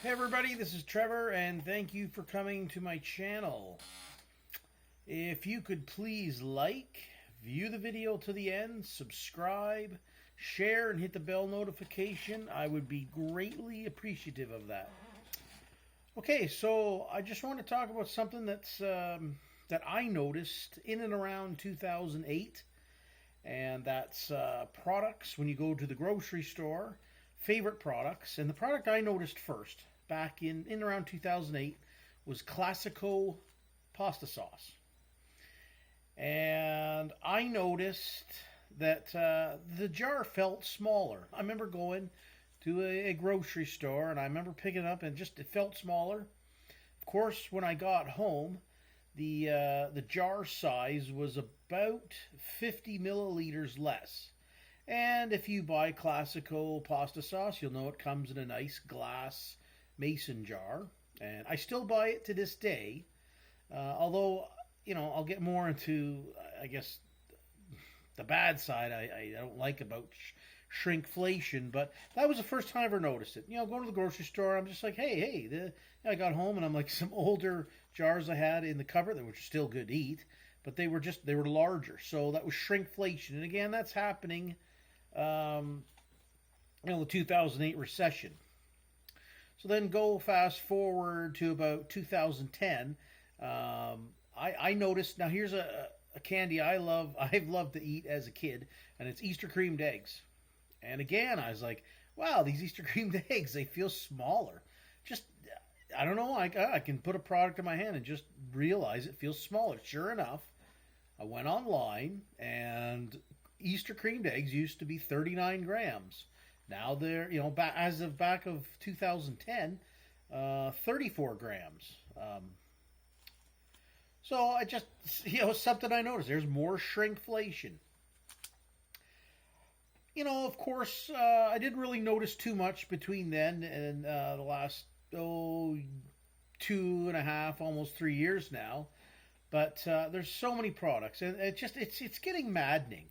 Hey everybody, this is Trevor and thank you for coming to my channel. If you could please like, view the video to the end, subscribe, share, and hit the bell notification, I would be greatly appreciative of that. Okay, so I just want to talk about something that I noticed in and around 2008, and that's products when you go to the grocery store, favorite products. And the product I noticed first back in around 2008 was Classico pasta sauce. And I noticed that the jar felt smaller. I remember going to a grocery store and I remember picking it up and it felt smaller. Of course, when I got home, the jar size was about 50 milliliters less. And if you buy Classico pasta sauce, you'll know it comes in a nice glass mason jar, and I still buy it to this day. Although, I'll get more into, I guess, the bad side I don't like about shrinkflation, but that was the first time I ever noticed it. Going to the grocery store, I'm just like, hey, I got home and I'm like, some older jars I had in the cupboard that were still good to eat, but they were larger. So that was shrinkflation. And again, that's happening, the 2008 recession. So then go fast forward to about 2010. I noticed, now here's a candy I've loved to eat as a kid, and it's Easter creamed eggs. And again, I was like, wow, these Easter creamed eggs, they feel smaller. Just, I don't know, I can put a product in my hand and just realize it feels smaller. Sure enough, I went online, and Easter creamed eggs used to be 39 grams. Now they're, as of back of 2010, 34 grams. So I just, something I noticed. There's more shrinkflation. Of course, I didn't really notice too much between then and the last, 2.5, almost 3 years now. But there's so many products, and it's getting maddening.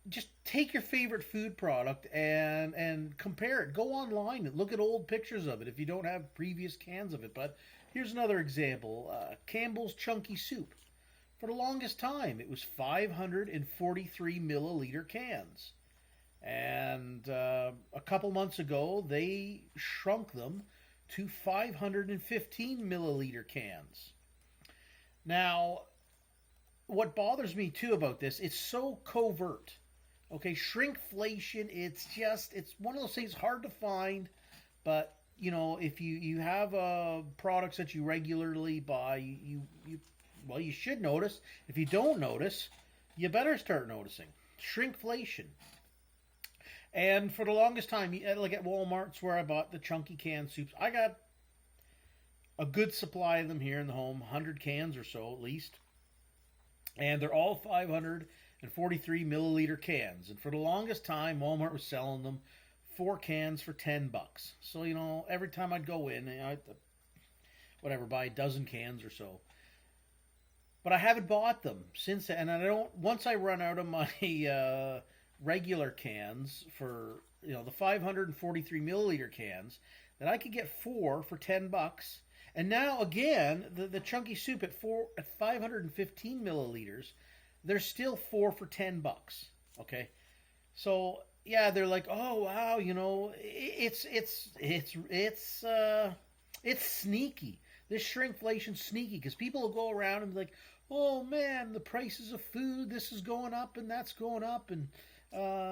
Just take your favorite food product and compare it. Go online and look at old pictures of it if you don't have previous cans of it. But here's another example. Campbell's Chunky Soup. For the longest time, it was 543 milliliter cans. And a couple months ago, they shrunk them to 515 milliliter cans. Now, what bothers me too about this, it's so covert. Okay, shrinkflation, it's one of those things hard to find, but if you have products that you regularly buy, you should notice. If you don't notice, you better start noticing shrinkflation. And for the longest time, like at Walmart's where I bought the chunky canned soups, I got a good supply of them here in the home, 100 cans or so at least. And they're all 543 milliliter cans. And for the longest time, Walmart was selling them 4 cans for $10. So, every time I'd go in, I'd buy a dozen cans or so. But I haven't bought them since then. And once I run out of my regular cans for, the 543 milliliter cans, then I could get 4 for $10. And now again, the chunky soup at 515 milliliters, they're still 4 for $10. Okay, so yeah, they're like, oh wow, it's sneaky. This shrinkflation's sneaky because people will go around and be like, oh man, the prices of food, this is going up and that's going up, and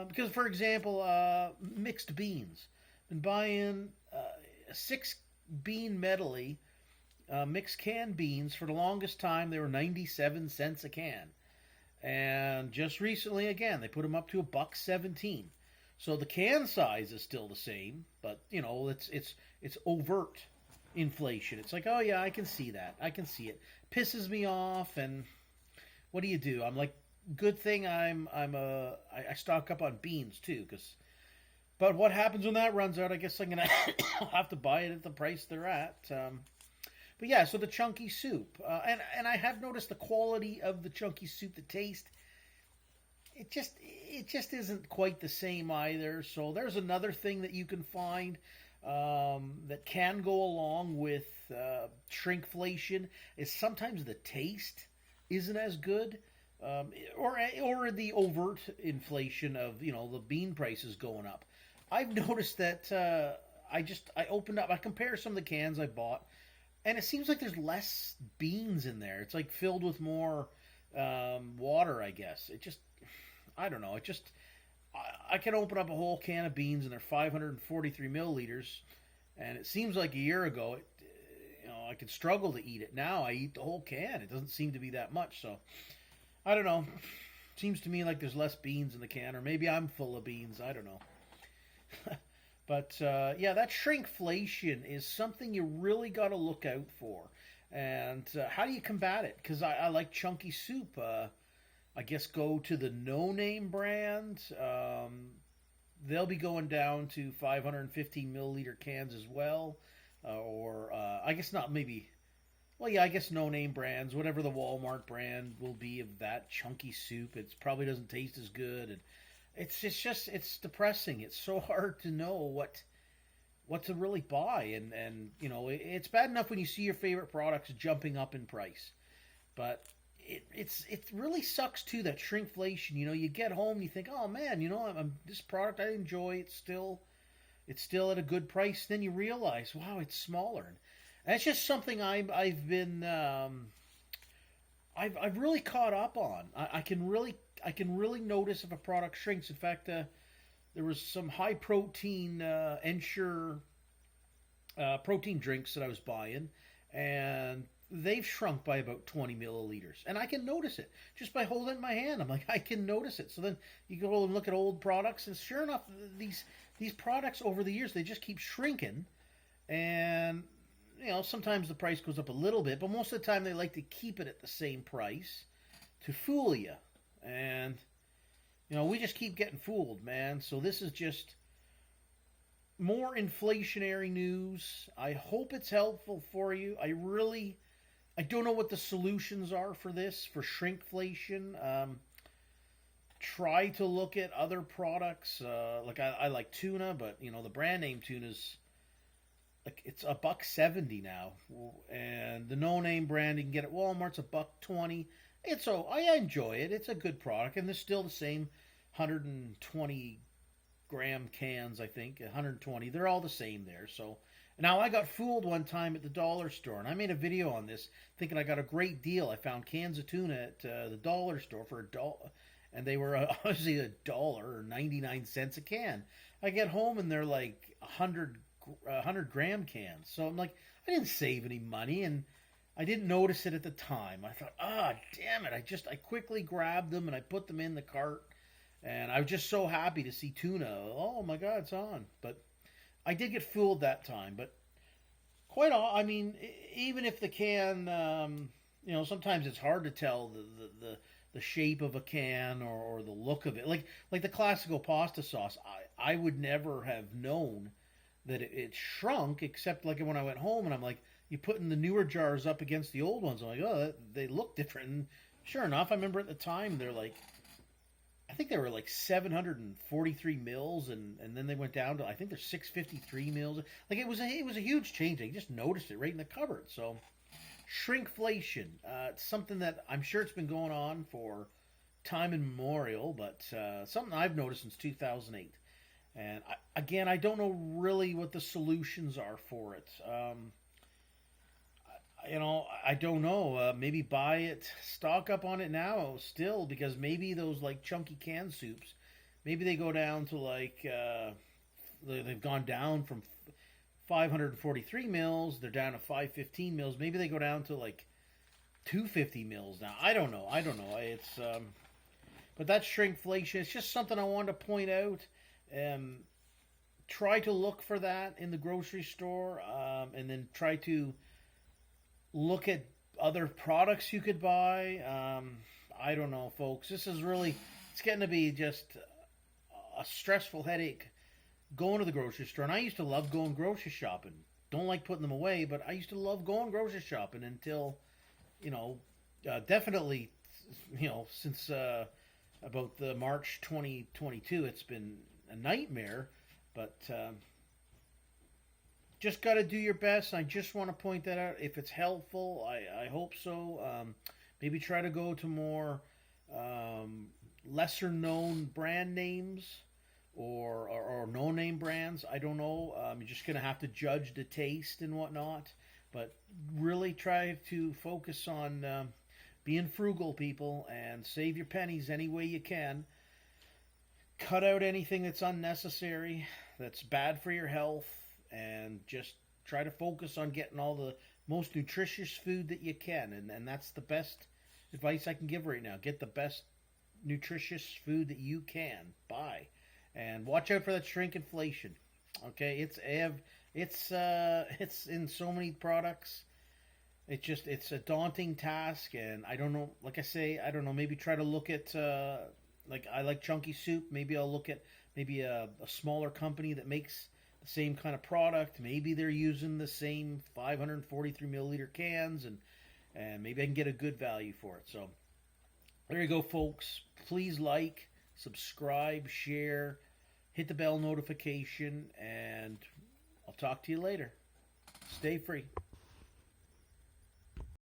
because for example, mixed beans, been buying 6 bean medley. Mixed canned beans, for the longest time, they were 97 cents a can. And just recently, again, they put them up to $1.17. So the can size is still the same, but, it's overt inflation. It's like, oh yeah, I can see that. I can see it. Pisses me off, and what do? I'm like, good thing I stock up on beans, too, but what happens when that runs out? I guess I'm going to have to buy it at the price they're at. But yeah, so the chunky soup. And I have noticed the quality of the chunky soup, the taste, it just isn't quite the same either. So there's another thing that you can find that can go along with shrinkflation is sometimes the taste isn't as good, or the overt inflation of the bean prices going up. I've noticed that I opened up, I compare some of the cans I bought, and it seems like there's less beans in there. It's like filled with more water, I guess. I don't know. I can open up a whole can of beans and they're 543 milliliters, and it seems like a year ago, I could struggle to eat it. Now I eat the whole can. It doesn't seem to be that much. So I don't know. Seems to me like there's less beans in the can, or maybe I'm full of beans. I don't know. But yeah, that shrinkflation is something you really got to look out for. And how do you combat it? Because I like chunky soup. I guess go to the No Name brand. They'll be going down to 515 milliliter cans as well. Or I guess not, maybe. Well, yeah, I guess No Name brands, whatever the Walmart brand will be of that chunky soup. It probably doesn't taste as good, and it's depressing. It's so hard to know what to really buy, and it's bad enough when you see your favorite products jumping up in price, but it really sucks too, that shrinkflation. You get home, you think, oh man, this product I enjoy, it's still at a good price. Then you realize, wow, it's smaller. And it's just something I've been I've really caught up on. I can really notice if a product shrinks. In fact, there was some high protein Ensure protein drinks that I was buying, and they've shrunk by about 20 milliliters, and I can notice it just by holding it in my hand. I'm like, I can notice it. So then you go and look at old products, and sure enough, these products over the years, they just keep shrinking, and sometimes the price goes up a little bit, but most of the time they like to keep it at the same price to fool you, and we just keep getting fooled, man. So this is just more inflationary news. I hope it's helpful for you. I don't know what the solutions are for this, for shrinkflation. Try to look at other products. Like I like tuna, but the brand name tuna's like it's $1.70 now, and the No Name brand you can get at Walmart's $1.20. I enjoy it. It's a good product, and they're still the same 120 gram cans. I think 120. They're all the same there. So now I got fooled one time at the dollar store, and I made a video on this, thinking I got a great deal. I found cans of tuna at the dollar store for $1, and they were obviously $1 or 99 cents a can. I get home and they're like 100 gram cans. So I'm like, I didn't save any money, and I didn't notice it at the time. I thought, damn it. I quickly grabbed them and I put them in the cart, and I was just so happy to see tuna. Oh my God, it's on. But I did get fooled that time. But I mean, even if the can, sometimes it's hard to tell the shape of a can or the look of it. Like the classical pasta sauce, I would never have known that it shrunk, except like when I went home and I'm like, you putting the newer jars up against the old ones. I'm like, oh, they look different. And sure enough, I remember at the time I think they were like 743 mils, and then they went down to, I think they're 653 mils. Like it was a huge change. I just noticed it right in the cupboard. So shrinkflation, it's something that I'm sure it's been going on for time immemorial, but something I've noticed since 2008. And I don't know really what the solutions are for it. I don't know. Maybe buy it, stock up on it now still, because maybe those like chunky canned soups, maybe they go down to like, they've gone down from 543 mils, they're down to 515 mils. Maybe they go down to like 250 mils now. I don't know. It's, but that's shrinkflation. It's just something I wanted to point out. Try to look for that in the grocery store, and then try to look at other products you could buy. I don't know, folks. It's getting to be just a stressful headache going to the grocery store. And I used to love going grocery shopping. Don't like putting them away, but I used to love going grocery shopping until, definitely, since about the March 2022. It's been a nightmare, but just got to do your best. I just want to point that out. If it's helpful, I hope so. Maybe try to go to more lesser known brand names or no name brands. I don't know. You're just going to have to judge the taste and whatnot. But really try to focus on being frugal, people, and save your pennies any way you can. Cut out anything that's unnecessary, that's bad for your health, and just try to focus on getting all the most nutritious food that you can. And that's the best advice I can give right now. Get the best nutritious food that you can buy. And watch out for that shrinkflation. Okay, it's in so many products. It's a daunting task, and I don't know. Like I say, I don't know. Maybe try to look at like I like chunky soup. Maybe I'll look at maybe a smaller company that makes the same kind of product. Maybe they're using the same 543 milliliter cans, and maybe I can get a good value for it. So there you go, folks. Please like, subscribe, share, hit the bell notification, and I'll talk to you later. Stay free.